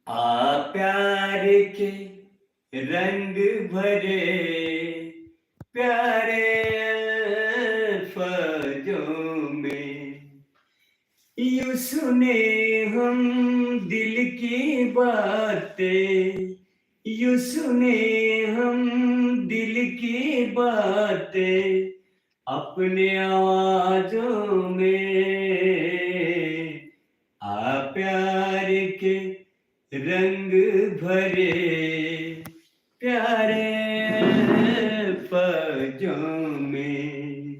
प्यार के रंग भरे प्यारे अल्फाजों में यूं सुने हम दिल की बातें, यूं सुने हम दिल की बातें अपने आवाजों में। प्यार के रंग भरे प्यारे अल्फाजों में।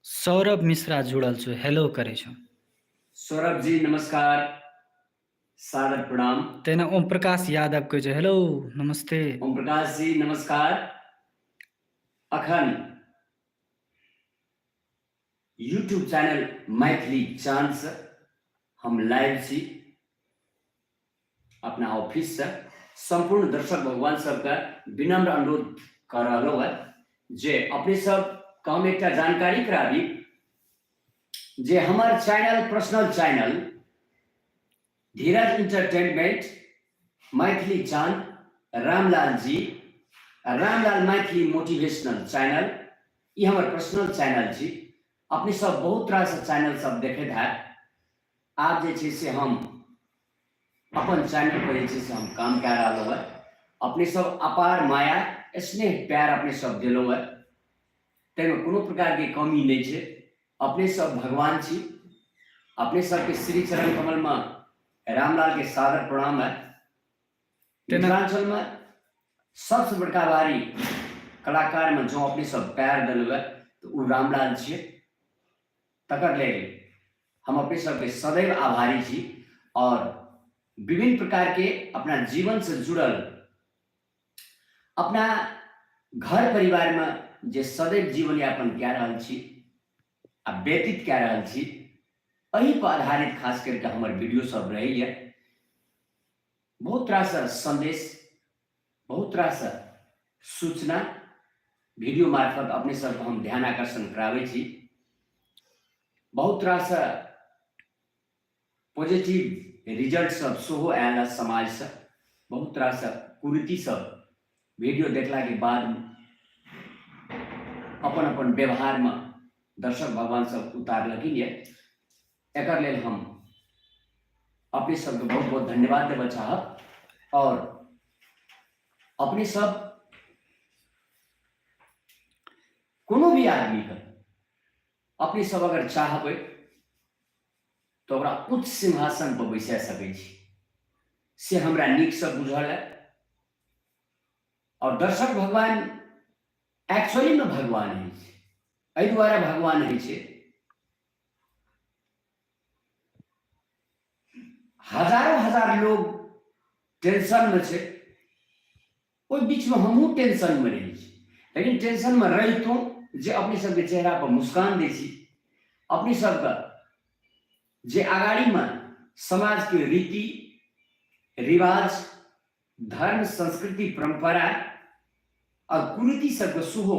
सौरभ मिश्रा जुड़ल छु, हेलो करे छु। सौरभ जी नमस्कार, सादर प्रणाम। तेना ओम प्रकाश यादव कहै छै हेलो नमस्ते। ओम प्रकाश जी नमस्कार। अखन यूट्यूब चैनल मैथिली चांद से हम लाइव छी अपना ऑफिस से। संपूर्ण दर्शक भगवान सबका विनम्र अनुरोध कर रहलहुँ है जे अपने सब काम एक जानकारी कराबी जे हमार चैनल पर्सनल चैनल धीरज इंटरटेनमेंट मैथिली चांद रामलाल जी रामलाल मैथिली मोटिवेशनल चैनल ये हमार पर्सनल चैनल छी। अपने सब बहुत तरह से चैनल सब देखैत है। आज जे छै से हम अपन चैनल पर जे छै से हम काम कऽ रहल है। अपने सब अपार माया स्नेह प्यार अपने सब दिलहुँ है, ताहिमे कोनो प्रकार के कमी नहीं छै। अपने सब भगवान छी। अपने सबके श्री चरण कमल में रामलाल के सादर प्रणाम है। मिथिलांचल में सबसे बड़का बारी कलाकार में जो अपने सब पैर दिलहुँ है तो वो रामलाल छे। तकर लेल हम अपने सबके सदैव आभारी छी और विभिन्न प्रकार के अपना जीवन से जुड़ल अपना घर परिवार में जे सदैव जीवन यापन कऽ रहल छी आ व्यतीत कऽ रहल छी, एहि पर आधारित खास करके हमर वीडियो सब रहैए। बहुत तरह से संदेश, बहुत तरह से सूचना वीडियो मार्फत अपने सब हम ध्यान आकर्षण कराबै छी। बहुत तरह से पॉजिटिव रिजल्ट सब सेहो आयल समाज से। बहुत तरह से कुरीति सब वीडियो देखला के बाद अपन अपन व्यवहार में दर्शक भगवान सब उतारलखिन ये। एकर लेल हम अपने सबके बहुत बहुत धन्यवाद देबऽ चाहब। और अपने सब कोनो भी आदमी के अपने सब अगर चाहबै तो ओकरा उच्च सिंहासन पर बैसा सकै छी, से हमरा नीक से बुझल है। और दर्शक भगवान एक्चुअली में भगवान है, एहि द्वारा भगवान है छे। हजारों हजार लोग टेंशन में छे, ओहि बीच में हमहूँ टेंशन में रही छी, लेकिन टेंशन में रहितो जे अपने सबके चेहरा पर मुस्कान दै छी। अपने सबके जे आगाड़ी में समाज के रीति रिवाज धर्म संस्कृति परंपरा और कुरीति सबके सेहो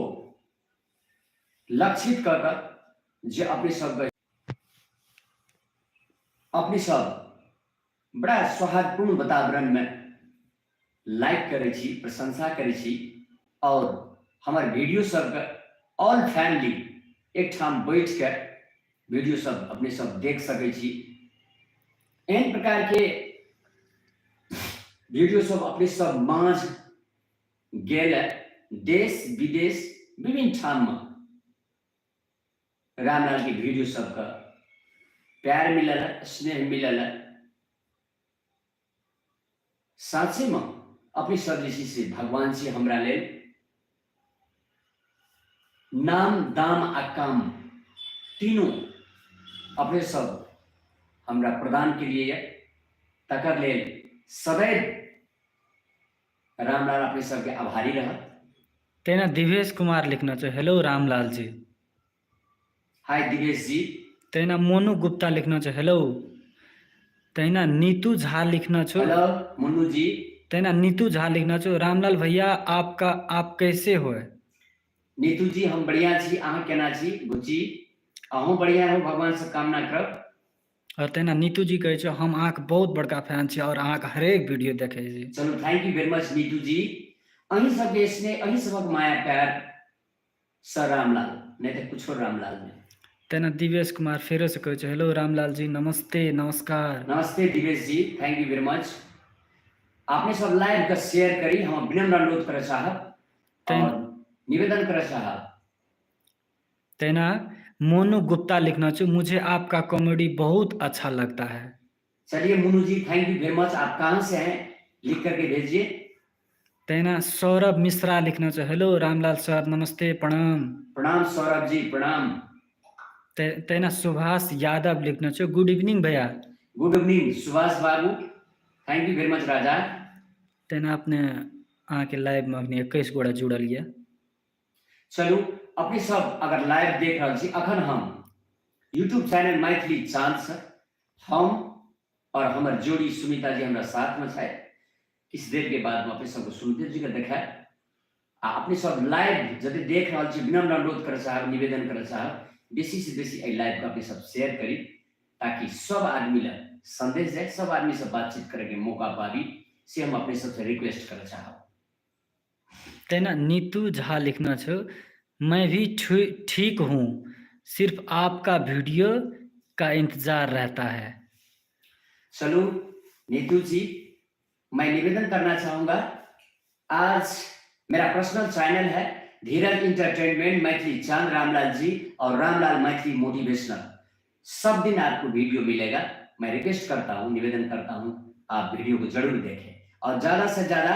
लक्षित कर के जे अपने सब बड़ा सौहार्दपूर्ण वातावरण में लाइक करे छी, प्रशंसा करे छी। और हमारे वीडियो सबके ऑल फैमिली एक ठाम बैठ के वीडियो सब अपने सब देख सकै छी। एहन प्रकार के वीडियो सब अपने सब मांझ गेल देश विदेश विभिन्न ठाम में रामलाल के वीडियो सबका प्यार मिलल, स्नेह मिलल। साथे में अपने सब जे से भगवान से हमरा लेल नाम दाम आ काम तीनों अपने सब हमरा प्रदान के लिए तकर लेल सदैव रामलाल अपने सबके आभारी रह। तेना दिवेश कुमार लिखना छो हेलो रामलाल जी। हाय दिवेश जी। तेना मोनू गुप्ता लिखना छो हेलो। तेना नीतू झा लिखना छो हेलो मोनू जी। तेना नीतू झा लिखना छो रामलाल भैया आप कैसे हो? नीतू जी हम बढ़िया छी, अहाँ केना छी? बुच्ची अहूँ बढ़िया हो, भगवान से कामना करब। और तेना नीतू जी कहे छो हम अहाँके बहुत बड़का फैन छी और अहाँके हरेक वीडियो देखे छी। चलो thank you very much Neetu ji. अहीं सबके स्नेह, अहीं सबक माया प्यार सर रामलाल, नहीं तो कुछ और रामलाल में। तेना दिवेश कुमार फेरो से कहे छो हेलो रामलाल जी नमस्ते नमस्कार। नमस्ते दिवेश जी, थैंक यू वेरी मच। आपने सब लाइव का शेयर करी, हम विनम्र अनुरोध करे साहब तेन और निवेदन करे साहब। तेना मोनू गुप्ता लिखना छो मुझे आपका कॉमेडी बहुत अच्छा लगता है। चलिए मोनू जी थैंक यू वेरी मच। आप कहाँ से हैं लिख करके भेजिए। तेना सौरभ मिश्रा लिखना छो हेलो रामलाल सर नमस्ते प्रणाम। प्रणाम सौरभ जी, प्रणाम। तेना सुभाष यादव लिखना छो गुड इवनिंग भैया। गुड इवनिंग सुभाष बाबू, थैंक यू वेरी मच राजा। तेना अपने अहाँके लाइव में अखनी 21 गोड़ा जुड़ल ये। चलू अपने सब अगर लाइव देख रहा छी, अखन हम यूट्यूब चैनल मैथिली चांद से हम और हमार जोड़ी सुमिता जी हमारा साथ में है। किस देर के बाद में अपने सबको सुमिता जी का देखा अपने सब लाइव जब देख रहा छी, विनम्र अनुरोध करे साहब, निवेदन करे साहब बेसी से बेसी ए लाइव का अपने सब शेयर करी ताकि सब आदमी ला संदेश जाए, सब आदमी से बातचीत करे के मौका पावी, से हम अपने सबसे रिक्वेस्ट करे साहब। तेना नीतू झा लिखना छो मैं भी ठीक हूँ, सिर्फ आपका वीडियो का इंतजार रहता है। चलो नीतू जी, मैं निवेदन करना चाहूंगा, आज मेरा पर्सनल चैनल है धीरज इंटरटेनमेंट मैथिली चांद रामलाल जी और रामलाल मैथिली मोटिवेशनल, सब दिन आपको वीडियो मिलेगा। मैं रिक्वेस्ट करता हूँ, निवेदन करता हूँ आप वीडियो को जरूर देखें और ज्यादा से ज्यादा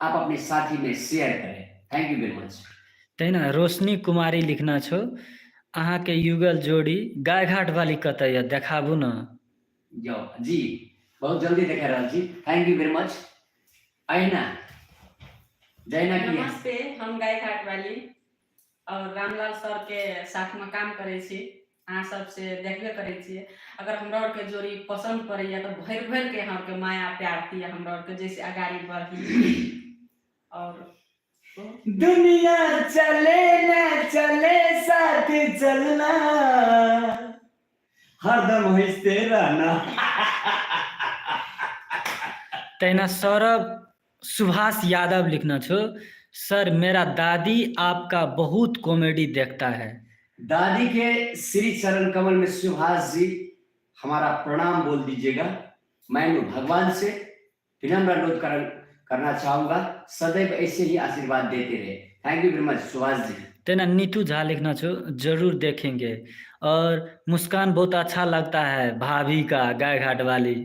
आप अपने साथी में शेयर करें। Thank you very much. तेना रोशनी कुमारी लिखना छो अहाँ के युगल जोड़ी गाय घाट वाली कतय देखाबू न। जो जी बहुत जल्दी देखा रहा जी, थैंक यू वेरी मच। आईना जैना की नमस्ते, हम गाय घाट वाली और रामलाल सर के साथ में काम करे छी, अहाँ सबसे देखबे करे छिए। अगर हमरा और के जोड़ी पसंद पड़े तो भर भर के यहाँ के माया प्यार दिया हमरा और के जैसे आगाड़ी बढ़ी। और दुनिया चले न चले साथ चलना, हरदम हंसते रहना। तेना सौरभ सुभाष यादव लिखना छो सर मेरा दादी आपका बहुत कॉमेडी देखता है। दादी के श्री चरण कमल में सुभाष जी हमारा प्रणाम बोल दीजिएगा। मैं भगवान से विनम्र अनुरोध करना चाहूंगा, सदैव ऐसे ही आशीर्वाद देते रहे। Thank you very much Subhash ji. तेना नीतू झा लिखना छो जरूर देखेंगे और मुस्कान बहुत अच्छा लगता है भाभी का गाय घाट वाली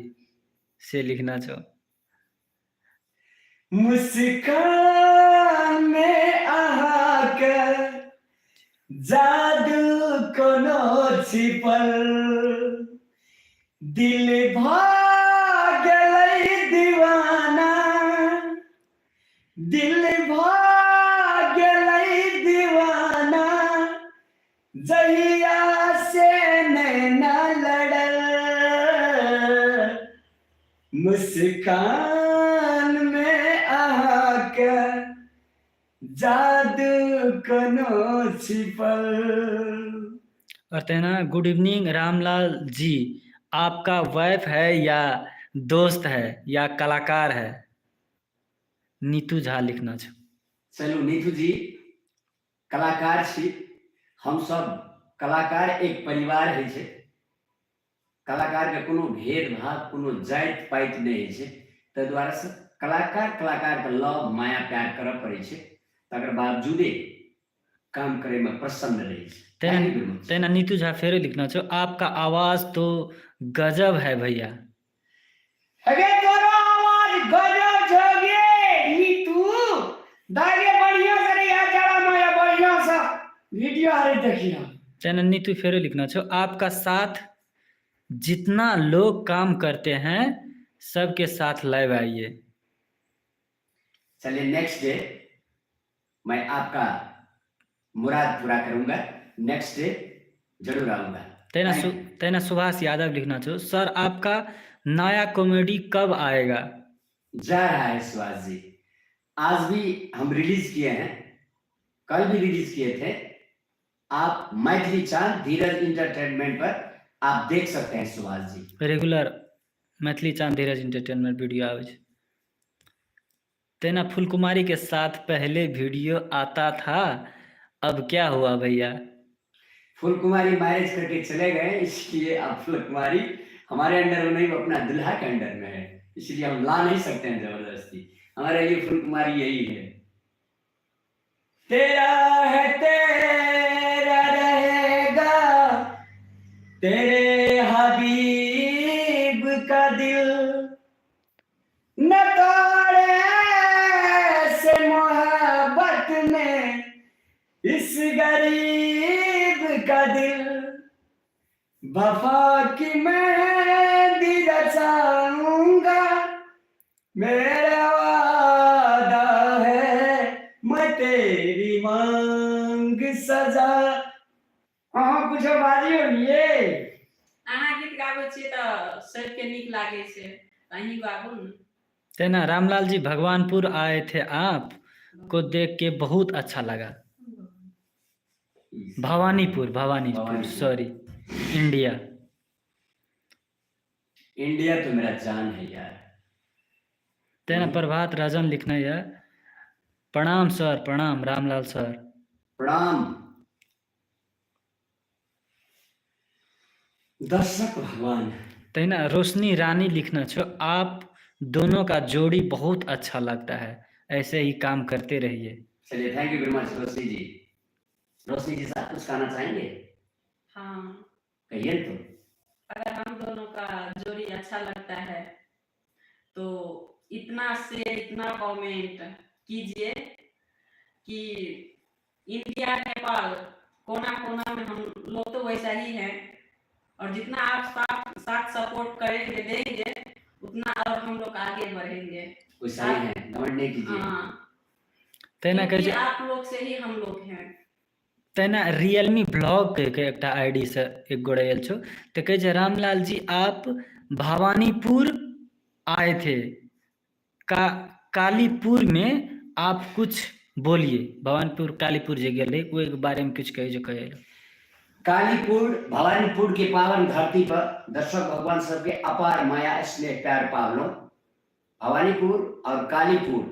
से लिखना छो। मुस्कान में आकर जादू कोनो छिपल, दिल भाग गई दीवाना, दिल भाग गई दीवाना, जहिया से नैना लड़ल, मुस्कान में आकर जादू कोनो छिपल। और तेना गुड इवनिंग रामलाल जी, आपका वाइफ है या दोस्त है या कलाकार है। नीतू झा लिखना छो। चलू नीतू जी कलाकार छी, हम सब कलाकार एक परिवार है छे, कलाकार के कोनो भेदभाव कोनो जाति पाति नहीं है, ताहि दुआरे से कलाकार के लव माया प्यार करऽ पड़े छे, तकर बावजूदे काम करे में प्रसन्न रहे छे। तेना नीतू झा फेरो लिखना छो आपका आवाज तो गजब है भैया। अगे तोरो आवाज गजब छगे नीतू, दागे बढ़िया से रे आ जरा मैं बढ़िया सा वीडियो आ रही देखियो। तेना नीतू फेरो लिखना छो आपका साथ जितना लोग काम करते हैं सबके साथ लाइव आइए। चलिए नेक्स्ट डे मैं आपका मुराद पूरा करूंगा, नेक्स्ट डे जरूर आऊंगा। तेना सुभाष यादव लिखना छो सर आपका नया कॉमेडी कब आएगा। जा रहा है सुभाष जी, आज भी हम रिलीज किए हैं, कल भी रिलीज किए थे। आप मैथिली चांद धीरज इंटरटेनमेंट पर आप देख सकते हैं सुभाष जी। रेगुलर मैथिली चांद धीरज इंटरटेनमेंट वीडियो आवे छै। तेना फूलकुमारी के साथ पहले वीडियो आता था, अब क्या हुआ भैया? फूल कुमारी मैरिज करके चले गए, इसलिए अब फूल कुमारी हमारे अंडर में नहीं, वो अपना दुल्हा के अंडर में है, इसलिए हम ला नहीं सकते हैं जबरदस्ती। हमारे लिए फूल कुमारी यही है। तेरा है तेरा रहेगा, तेरे हबीब का दिल न तोड़े से मोहब्बत में इस गरीब का दिल, वफा की मेहंदी रचाऊंगा, मेरा वादा है मैं तेरी मांग सजा। हाँ कुछ बाजी होइए। अहाँ गीत गाबै छियै तऽ सबके नीक लागै छै, अहीं गाबू ने। तेना रामलाल जी भगवानपुर आए थे, आप को देख के बहुत अच्छा लगा। Bhawanipur Bhawanipur. Sorry, India. India तो मेरा जान है यार। तेना प्रभात राजन लिखना है, प्रणाम सर, प्रणाम रामलाल सर। प्रणाम। दर्शक भगवान। तेना रोशनी रानी लिखना छो, आप दोनों का जोड़ी बहुत अच्छा लगता है, ऐसे ही काम करते रहिए। चलिए थैंक यू वेरी मच रोशनी जी। रोशनी जी साथ कुछ कहना चाहेंगे? हाँ, कहिए तो। अगर हम दोनों का जोड़ी अच्छा लगता है तो इतना शेयर, इतना कमेंट कीजिए कि इंडिया, नेपाल, कोना कोना में हम लोग तो वैसा ही हैं, और जितना आप साथ सपोर्ट करेंगे, देंगे, उतना और हम लोग आगे बढ़ेंगे। वैसा ही है, कमेंट नहीं कीजिए। हाँ, तेना क्योंकि कहे आप लोग से ही हम लोग हैं। तेना रियलमी ब्लॉग के एक आईडी से एक गोड़ा आयल छो, तो कहे छै रामलाल जी आप भवानीपुर आए थे, कालीपुर में आप कुछ बोलिए। भवानीपुर कालीपुर जे गेल वो एक बारे में कुछ कहे जो कहे। कालीपुर भवानीपुर की पावन धरती पर दर्शक भगवान सबके अपार माया स्नेह प्यार पावलो। भवानीपुर और कालीपुर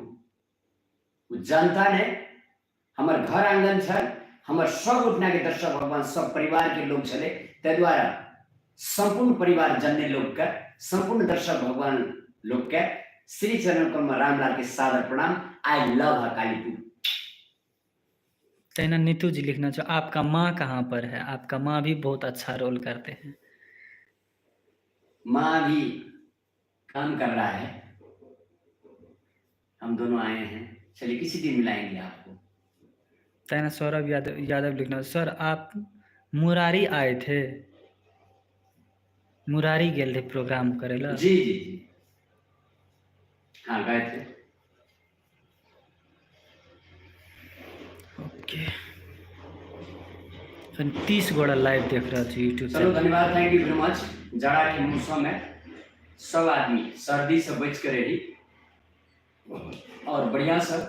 जनता ने हमार घर आंगन छल, हमार सब उठना के दर्शक भगवान सब परिवार के लोग चले, ते द्वारा संपूर्ण परिवार जन्य लोग का, संपूर्ण दर्शक भगवान लोग के श्री चरण कमल रामलाल के सादर प्रणाम। I love Kalipur. तेना नीतू जी लिखना चाहो, आपका माँ कहाँ पर है? आपका माँ भी बहुत अच्छा रोल करते हैं। माँ भी काम कर रहा है, हम दोनों आए हैं, चलिए किसी दिन मिलाएंगे आपको। तेना सौरभ यादव लिखना, सर आप मुरारी आए थे? मुरारी गेल थे प्रोग्राम करेला? जी जी जी, हाँ गए थे। ओके, 30 गोड़ा लाइव देख रहा थी यूट्यूब। चलो धन्यवाद, थैंक यू वेरी मच। जाड़ा के मौसम में सब आदमी सर्दी से बच कर रही, और बढ़िया सब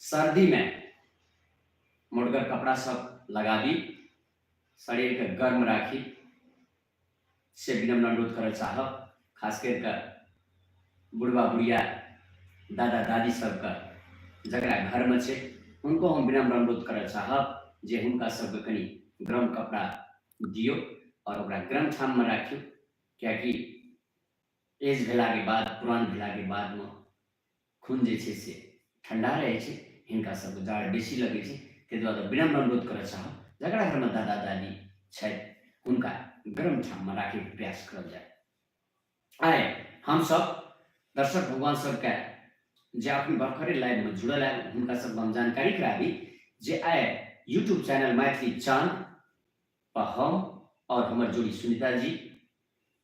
सर्दी में मोड़कर कपड़ा सब लगा दी, शरीर के गर्म राखी से विनम्र अनुरोध कर चाहब। खास कर बुढ़वा बुढ़िया दादा दादी सबका जरा घर में छे, उनको हम विनम्र अनुरोध कर चाहब जे हुनका सबके कनी गरम कपड़ा दियो और ओकरा गरम ठाम में राखियो, कियाकि एज भेला के बाद, पुरान भेला के बाद में खून जे छे से ठंडा रहे छे, हिनका सबके जाड़ बेसी लगे छे, ते दुआरे विनम्र अनुरोध कर चाहब जकरा घर में दादा दादी छै उनका गरम ठाम में राखे के प्रयास करल जाए। आए हम सब दर्शक भगवान सबके जे अपनी बखरे लाइव में जुड़ल है, उनका सब हम जानकारी कराबी जे आए यूट्यूब चैनल मैथिली चांद पर हम और हमर जोड़ी सुनीता जी,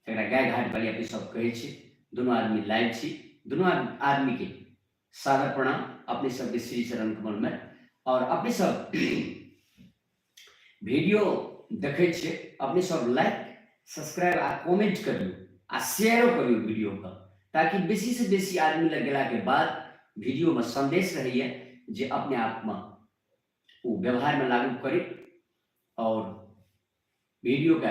जरा गाय घाट वाली अपने सब कहे छे, दोनों आदमी लाइव छी, दोनों आदमी के सादर प्रणाम अपने सबके श्री चरण कमल में। और अपने सब वीडियो देखे छे, अपने सब लाइक सब्सक्राइब आ कमेंट करियो आ शेयर करियो वीडियो का, ताकि बेसी से बेसी आदमी लग गेला के बाद वीडियो में संदेश रही है जे अपने आप में वो व्यवहार में लागू करे और वीडियो का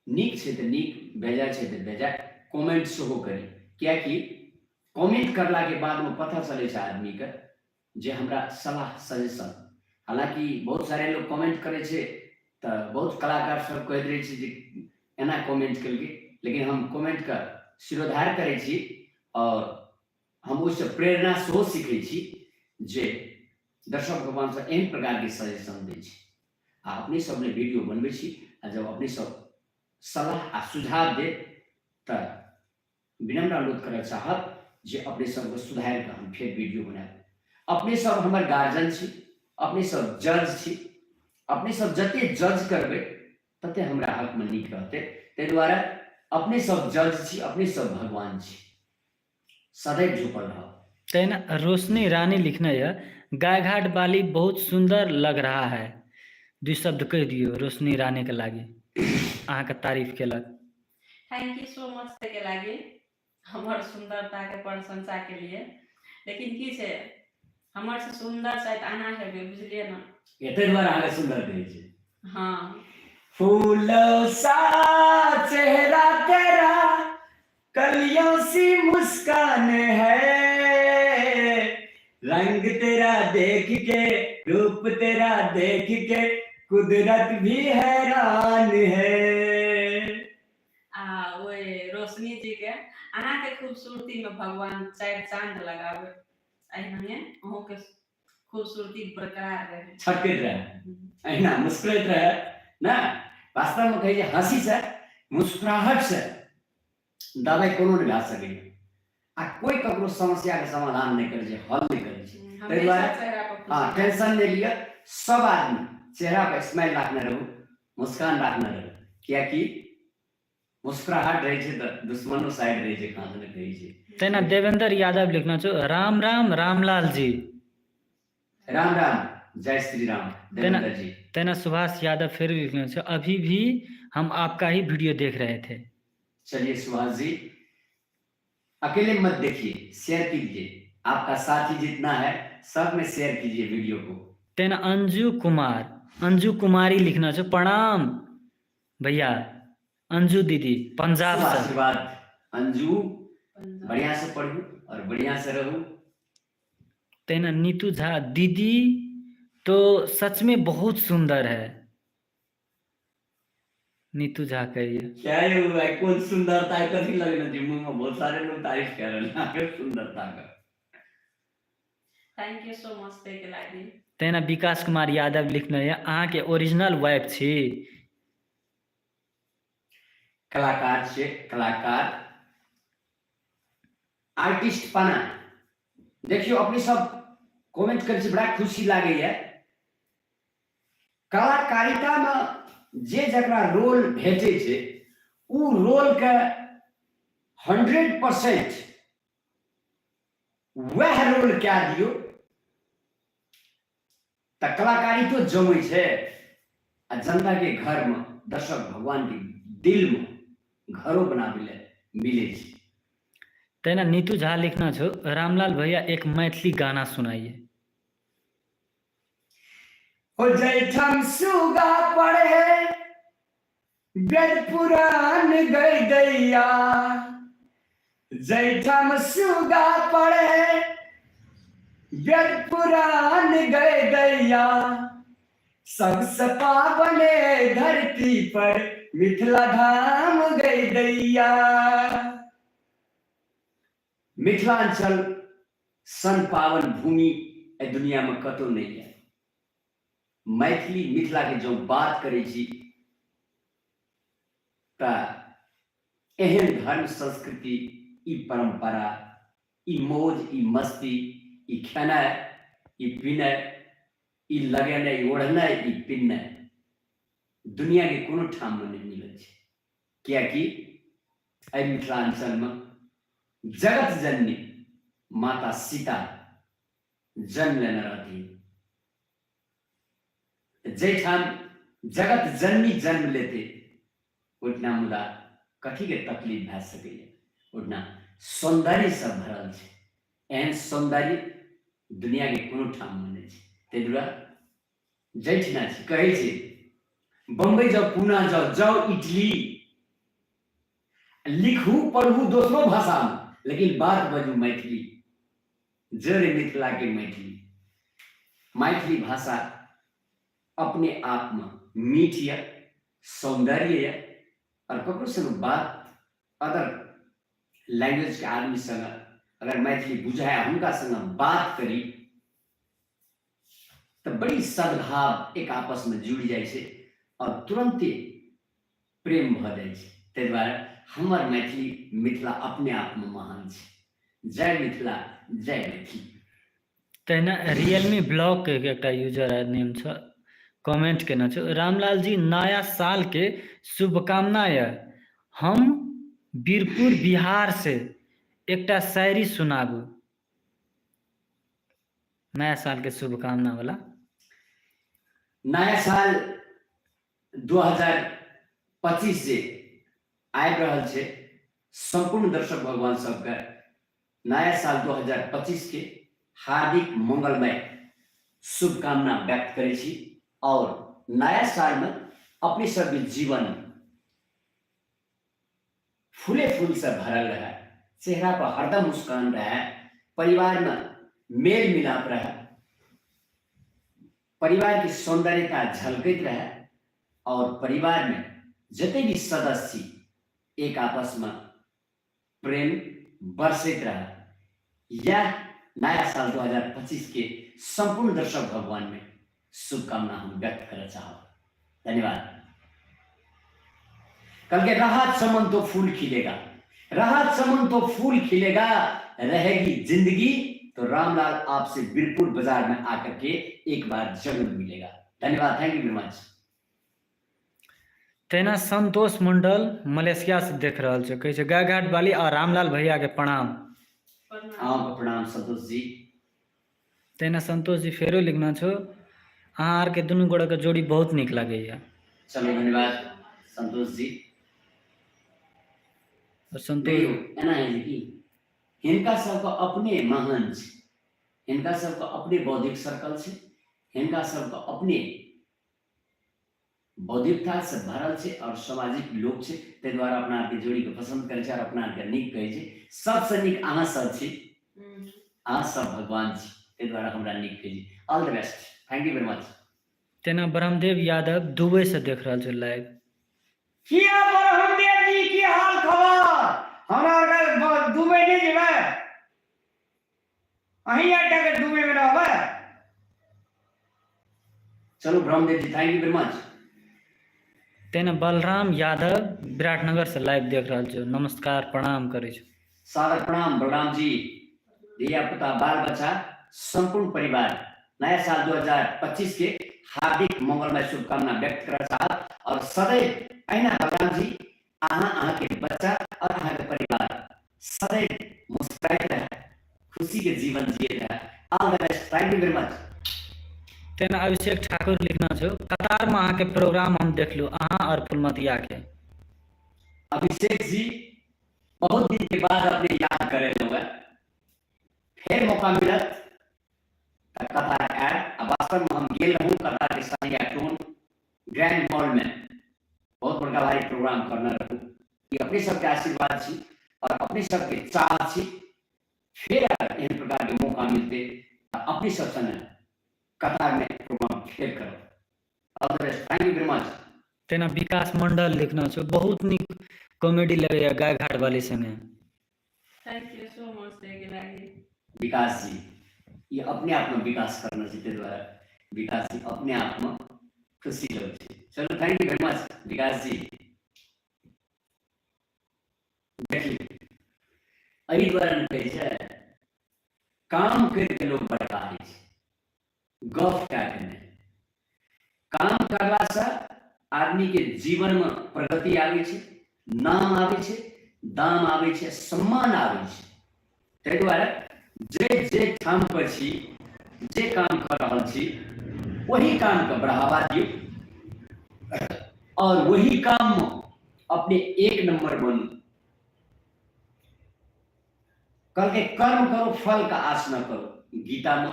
नीक छै तऽ नीक, बेजाय छै तऽ बेजाय कमेंट सेहो करी, कियाकि कमेंट करला के बाद में पता चले छै आदमी के जे हमरा सलाह सजेशन। हालांकि बहुत सारे लोग कमेंट करे छे तो बहुत कलाकार सब कहते रहे छे जे एना कमेंट करके, लेकिन हम कमेंट का शिरोधार करे छी और हम उससे प्रेरणा सेहो सीखे छी जे दर्शक भगवान से एहन प्रकार के सजेशन दै छी। आ अपने सब ने वीडियो बनबै छी आ जब अपने सब सलाह आ सुझाव दे तो विनम्र अनुरोध करे चाहब जे अपने सब को सुधार के हम फिर वीडियो बनाएब। अपने सब हमर गार्जियन छी, अपने सब जज छी, अपने सब जते जज करबे तते हमरा हक में नीक रहते। ते द्वारा अपने सब जज छी, अपने सब भगवान छी, सदैव झुकल रहो। तेना रोशनी रानी लिखना है, गाय घाट वाली बहुत सुंदर लग रहा है। 2 शब्द कह दियो रोशनी रानी के लागे, अहाँ के तारीफ केलक। थैंक यू सो मच के लागे हमर सुंदरता के प्रशंसा के लिए। लेकिन की छे हमर से सुंदर शायद अहाँ हेबे, बुझलिए ना। एते द्वारा अहाँ सुंदर कहै छै। हाँ, फूलों सा चेहरा तेरा, कलियों सी मुस्कान है, रंग तेरा देख के, रूप तेरा देख के, कुदरत भी हैरान है। ओए रोशनी जी के अहाँ के खूबसूरती में भगवान 4 चांद लगावे, अहिने अहों के खूबसूरती बरकरार रहे, छटकैत रहे, अहिना मुस्कुराइत रहे ना। वास्तव में कही हंसी से, मुस्कुराहट से दवाई कोनो नहीं ला सके, आ कोई ककरो समस्या के समाधान नहीं करे, हल नहीं करे। ताहि दुआरे हाँ, टेंशन नहीं लिया, सब आदमी चेहरा पर स्माइल रखने रहू, मुस्कान रखने रहू, कियाकि मुस्कुराहट रहे छे तो दुश्मनों साइड रहे छे, कांत ने कही छे। तेना देवेंद्र यादव लिखना छो, राम राम रामलाल जी। राम राम, जय श्री राम देवेंद्र जी। तेना सुभाष यादव फिर भी लिखना छो, अभी भी हम आपका ही वीडियो देख रहे थे। चलिए सुभाष जी, अकेले मत देखिए, शेयर कीजिए, आपका साथी जितना है सब में शेयर कीजिए वीडियो को। तेना अंजू कुमारी लिखना छो, प्रणाम भैया अंजू दीदी पंजाब से। आशीर्वाद अंजू, बढ़िया से पढ़ू और बढ़िया से रहू। तेना नीतू झा, दीदी तो सच में बहुत सुंदर है। नीतू झा कहिए क्या ये हुआ है, कौन सुंदरता है, कथी लगना चाहिए मुंह में, बहुत सारे लोग तारीफ कर रहे हैं सुंदरता का। थैंक यू सो मच के लागे। तेना विकास कुमार यादव लिखना है, अहाँ के ओरिजिनल वाइफ छी। कलाकार छे, कलाकार आर्टिस्ट पाना। देखियो अपने सब कमेंट कर बड़ा खुशी लागे है। कलाकारिता में जे जकरा रोल भेटे छे उ रोल के 100% वह रोल क्या दियो तो कलाकारी तो जमै छे, आ जनता के घर में, दर्शक भगवान के दिल में घरों बनावे मिले छे। तेना नीतू झा लिखना छो, रामलाल भैया एक मैथिली गाना सुनाइए। हो जैठम सुगा पड़े वेद पुराण गई दैया, जैठम सुगा पड़े वेद पुराण गई दैया, सबसे पावने धरती पर मिथिला धाम गई दैया। मिथिलांचल सन पावन भूमि ए दुनिया में कतो नहीं है। मैथिली मिथिला के जो बात करे छी ता एहन धर्म संस्कृति, ई परंपरा, ई मौज, ई मस्ती, ई खेनाय, ई पीनाय, ई लगेनाय, ई ओढ़नाय, ई पिन्नाय दुनिया के कोनो ठाम में नहीं मिले छे। कियाकि एहि मिथिलांचल में जगत जननी माता सीता जन्म लेने रहती। जैठाम जगत जननी जन्म लेते उतना मुदा कथी के तकलीफ भै सके, उतना सौंदर्य से भरल छे। एहन सौंदर्य दुनिया के कोनो ठाम में नहीं छे। ते दुआरे जैठना छे, कहे छे बम्बई जाओ, पूना जाओ, जाओ इटली, लिखू पढ़ू दोसरो भाषा में, लेकिन बात बजू मैथिली, जड़ मिथिला के मैथिली। मैथिली भाषा अपने आप में मीठ या सौंदर्य या, और ककरो संग बात अदर लैंग्वेज के आदमी संग अगर मैथिली बुझाए हुनका संग बात करी तो बड़ी सद्भाव एक आपस में जुड़ जाए छे और तुरंते प्रेम भ जाए छे। ताहि दुआरे हमर मैथिली मिथिला अपने आप में महान छे। जय मिथिला, जय मैथिली। तहिना रियलमी ब्लॉग के एकटा यूजर नेम छ, कमेंट केना छ, रामलाल जी नया साल के शुभकामना या। हम बीरपुर बिहार से एकटा शायरी सुनाबू, नया साल के शुभकामना वाला। नया साल 2025 से आबि रहल छे। संपूर्ण दर्शक भगवान सबके नया साल 2025 के हार्दिक मंगलमय शुभकामना व्यक्त करे छी और नया साल में अपने सबके जीवन फूले फूल से भरल रहे, चेहरा पर हरदम मुस्कान रहे, परिवार में मेल मिलाप रहे, परिवार की सौंदर्यता झलकत रहे और परिवार में जते भी सदस्य एक आपस में प्रेम बरसत रहे। यह नया साल 2025 के संपूर्ण दर्शक भगवान में शुभकामना हम व्यक्त करना चाहते। धन्यवाद। कल के राहत समन तो फूल खिलेगा, राहत समन तो फूल खिलेगा, रहेगी जिंदगी तो रामलाल आपसे बीरपुर बाजार में आकर के एक बार जरूर मिलेगा। धन्यवाद, थैंक यू वेरी मच। तेना संतोष मंडल मलेशिया से देख रहा छे, कहे छे गाय घाट वाली और रामलाल भैया के प्रणाम। आपको प्रणाम संतोष जी। तेना संतोष जी फेरो लिखना छो, अहाँ आर के दुनू गोड़ा के जोड़ी बहुत निक लागैया। चलो धन्यवाद संतोष जी। और संतोष एना है कि हिनका सबके अपने महान छे, हिनका सबके अपने बौद्धिक सर्कल छे, हिनका सबके अपने बौद्धिकता से भरल छे और सामाजिक लोग छे। ते द्वारा अपना के जोड़ी के पसंद करे छे और अपना के नीक कहे छे। सबसे नीक अहाँ सब छी, अहाँ सब भगवान छी, ते द्वारा हमरा नीक कहे छी। All the best, thank you very much. तेना ब्रह्मदेव यादव दुबई से देख रहा छे लाइव। किया ब्रह्मदेव जी की हाल खबर? हमरा दुबई नहीं जेबै, अहीं आटा के दुबई में रहबै। चलो ब्रह्मदेव जी, थैंक यू वेरी मच। तेना बलराम यादव विराटनगर से लाइव देख रहा छे, नमस्कार प्रणाम करे छे। सादर प्रणाम बलराम जी। धिया पुता बाल बच्चा संपूर्ण परिवार नया साल 2025 के हार्दिक मंगलमय शुभकामना व्यक्त कर चाहत और सदैव अहिना बलराम जी अहाँ के बच्चा और अहाँ के परिवार सदैव मुस्कुराते रहे, खुशी के जीवन जिए रहे। All the best, thank you very much. तेना अभिषेक ठाकुर लिखना छो, कतार में अहाँ के प्रोग्राम हम देख लू, अहाँ और फुलमतिया के। अभिषेक जी बहुत दिन के बाद अपने याद करे लोग, फिर मौका मिलत कतार ऐड। अब वास्तव में हम गेल रहूं कतार के सानिया टोन ग्रैंड मॉल में, बहुत बड़का भारी प्रोग्राम करना रहूं। ये अपने सबके आशीर्वाद छी और अपने सबके चाह छी। फिर अगर एहन प्रकार के मौका मिलते अपने सब संग कतार में प्रोग्राम फिर करो। All the best, thank you very much. तेना विकास मंडल लिखना छो, बहुत निक कॉमेडी लगैया गाय घाट वाली संगे। Thank you so much. देखे लागी विकास जी, ये अपने आप में विकास करना चाहिए द्वारा विकास जी अपने आप में खुशी लोग छे। चलो थैंक यू वेरी मच विकास जी। देखिए एहि द्वारा कहे छे काम करके लोग बड़का है, गप क्या करने। काम करला से आदमी के जीवन में प्रगति आवे छे, नाम आवे छे, दाम आवे छे, सम्मान आवे छे। ताहि द्वारे जे काम पर छी, जे काम कर रहल छी, वही काम का बढ़ावा दियो और वही काम में अपने एक नंबर बनो। कल के कर्म करो फल का आस न करो। गीता में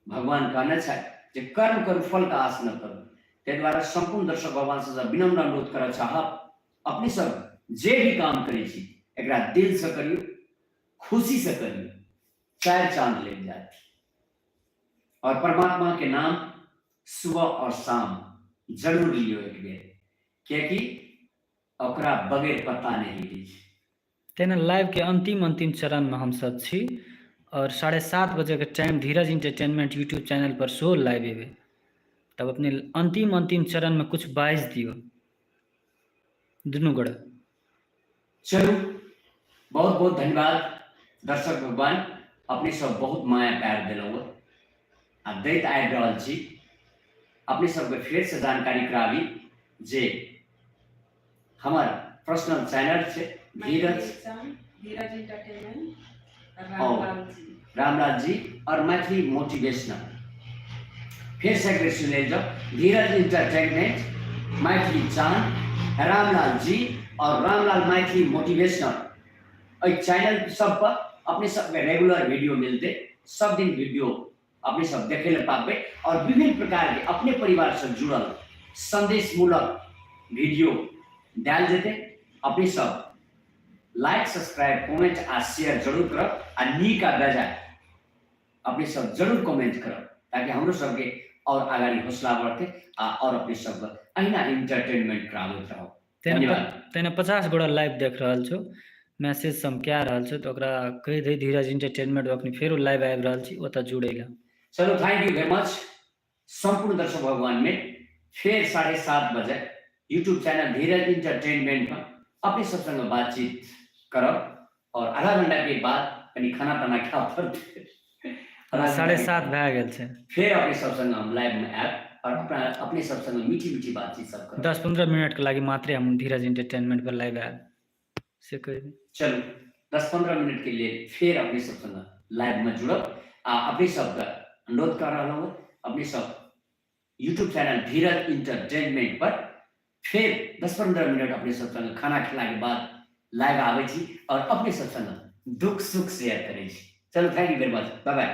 भगवान कहने छे जे कर्म करो फल का आस न करो। ताहि द्वारा संपूर्ण दर्शक भगवान से विनम्र अनुरोध करना चाहब, अपने सब जे भी काम करे छी एकरा दिल से करियो, खुशी से करियो, 4 चांद लग जाती। और परमात्मा के नाम सुबह और शाम जरूर लियो एक बेर, क्योंकि ओकरा बगैर पता नहीं ली। तेना लाइव के अंतिम चरण में हम सब छी और 7:30 बजे के टाइम धीरज इंटरटेनमेंट यूट्यूब चैनल पर शो लाइव एबे, तब अपने अंतिम चरण में कुछ बाइज दियो दुनू गोड़। चलू बहुत बहुत धन्यवाद दर्शक भगवान, अपने सब बहुत माया प्यार दिलौ आ दैत आबि रहल छी। अपने सबके फिर से जानकारी कराबी जे हमार पर्सनल चैनल छै धीरज इंटरटेनमेंट रामलाल जी और मैथिली मोटिवेशनल। फिर से एक सुन ले जाओ, धीरज इंटरटेनमेंट मैथिली चांद रामलाल जी और रामलाल मैथिली मोटिवेशनल चैनल सब पर अपने सब में रेगुलर वीडियो मिलते, सब दिन वीडियो अपने सब देखे ले पाबे और विभिन्न प्रकार के अपने परिवार से जुड़ल संदेश मूलक वीडियो डाल देते। अपने सब लाइक सब्सक्राइब कमेंट आ शेयर जरूर करब आ नीक आ बेजा अपने सब जरूर कमेंट करब, ताकि हमरो सबके और आगाड़ी हौसला बढ़ते और अपने सब अहिना इंटरटेनमेंट कराबैत रहो। तेना 50 गोड़ा लाइव देख रहल छो, मैसेज सब क्या रहल छो, तो ओकरा कह दे धीरज इंटरटेनमेंट अखनी फेरो लाइव आबि रहल छी ओता जुड़ेला। चलो थैंक यू वेरी मच संपूर्ण दर्शक भगवान में फिर 7:30 बजे यूट्यूब चैनल धीरज इंटरटेनमेंट पर अपने सब संग बातचीत करब और आधा घंटा के बाद कनी खाना ताना खा पर 7:30 भए गेल छै, फिर अपने सब संग हम लाइव में आब और अपने सब संग मीठी मीठी बातचीत सब करब। 10-15 मिनट के लागी मात्रे हम धीरज इंटरटेनमेंट पर लाइव आब से कह दे। चलो 10-15 मिनट के लिए फिर अपने सब संग लाइव में जुड़ब आ अपने सब का अनुरोध कर रहा हूँ, अपने सब यूट्यूब चैनल धीरज इंटरटेनमेंट पर फिर 10-15 मिनट अपने सब संग खाना खिला के बाद लाइव आवे छी और अपने सब संग दुख सुख शेयर करे छी। चलो thank you very much, bye bye.